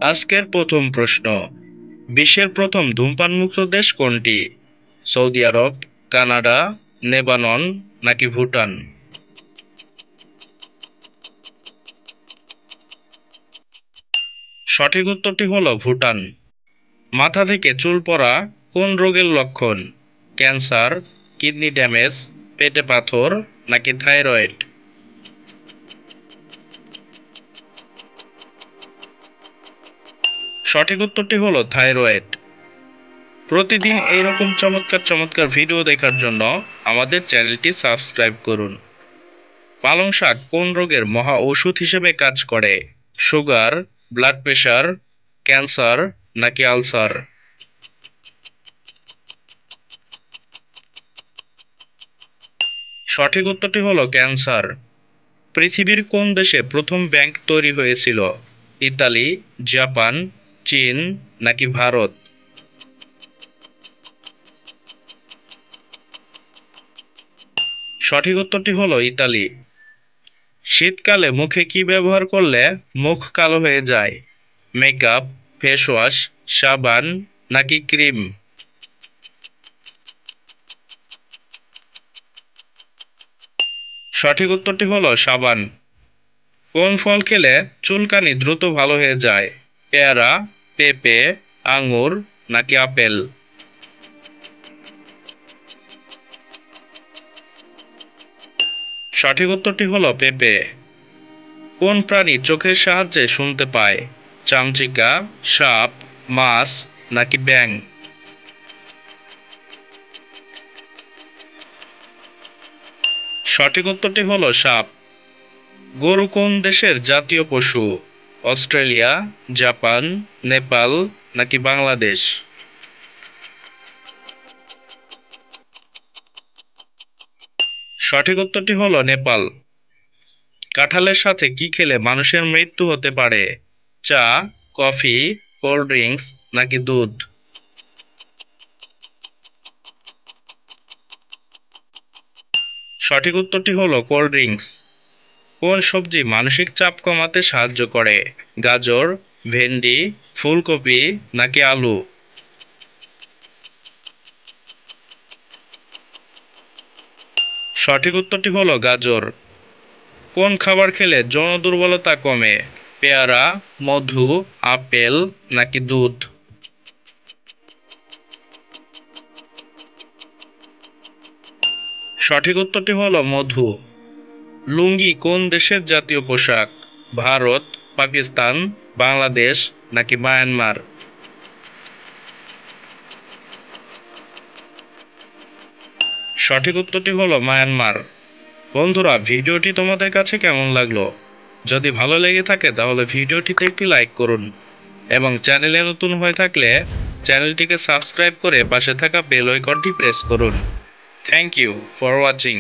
আজকের প্রথম প্রশ্ন, বিশ্বের প্রথম ধূমপানমুক্ত দেশ কোনটি? সৌদি আরব, কানাডা, লেবানন নাকি ভুটান? সঠিক উত্তরটি হলো ভুটান। মাথা থেকে চুল পড়া কোন রোগের লক্ষণ? ক্যান্সার, কিডনি ড্যামেজ, পেটে পাথর নাকি থাইরয়েড? সঠিক উত্তরটি হলো থাইরয়েড। প্রতিদিন এইরকম চমৎকার চমৎকার ভিডিও দেখার জন্য আমাদের চ্যানেলটি সাবস্ক্রাইব করুন। পালং শাক কোন রোগের মহা ঔষধ হিসেবে কাজ করে? সুগার, ব্লাড প্রেশার, ক্যান্সার নাকি আলসার? সঠিক উত্তরটি হলো ক্যান্সার। পৃথিবীর কোন দেশে প্রথম ব্যাংক তৈরি হয়েছিল? ইতালি, জাপান, চীন নাকি ভারত? সঠিক উত্তরটি হলো ইতালি। শীতকালে মুখে কি ব্যবহার করলে মুখ কালো হয়ে যায়? মেকআপ, ফেস ওয়াশ, সাবান নাকি ক্রিম? সঠিক উত্তরটি হলো সাবান। কোন ফল খেলে চুলকানি দ্রুত ভালো হয়ে যায়? পেয়ারা, পেঁপে, আঙ্গুর নাকি আপেল? সঠিক উত্তরটি হলো পেঁপে। কোন প্রাণী চোখের সাহায্যে শুনতে পায়? চামচিকা, সাপ, মাছ নাকি ব্যাঙ? সঠিক উত্তরটি হলো সাপ। গরু কোন দেশের জাতীয় পশু? অস্ট্রেলিয়া, জাপান, নেপাল নাকি বাংলাদেশ? সঠিক উত্তরটি হলো নেপাল। কাঁঠালের সাথে কি খেলে মানুষের মৃত্যু হতে পারে? চা, কফি, কোল্ড ড্রিঙ্কস নাকি দুধ? সঠিক উত্তরটি হলো কোল্ড ড্রিঙ্কস। কোন সবজি মানসিক চাপ কমাতে সাহায্য করে? গাজর, ভেন্ডি, ফুলকপি নাকি আলু? সঠিক উত্তরটি হলো গাজর। কোন খাবার খেলে যৌন দুর্বলতা কমে? পেয়ারা, মধু, আপেল নাকি দুধ? সঠিক উত্তরটি হলো মধু। লুঙ্গি কোন দেশের জাতীয় পোশাক? ভারত, পাকিস্তান, বাংলাদেশ নাকি মায়ানমার? সঠিক উত্তরটি হলো মায়ানমার। বন্ধুরা, ভিডিওটি তোমাদের কাছে কেমন লাগলো? যদি ভালো লেগে থাকে তাহলে ভিডিওটিতে একটি লাইক করুন এবং চ্যানেলে নতুন হয়ে থাকলে চ্যানেলটিকে সাবস্ক্রাইব করে পাশে থাকা বেল আইকনটি প্রেস করুন। Thank you for watching.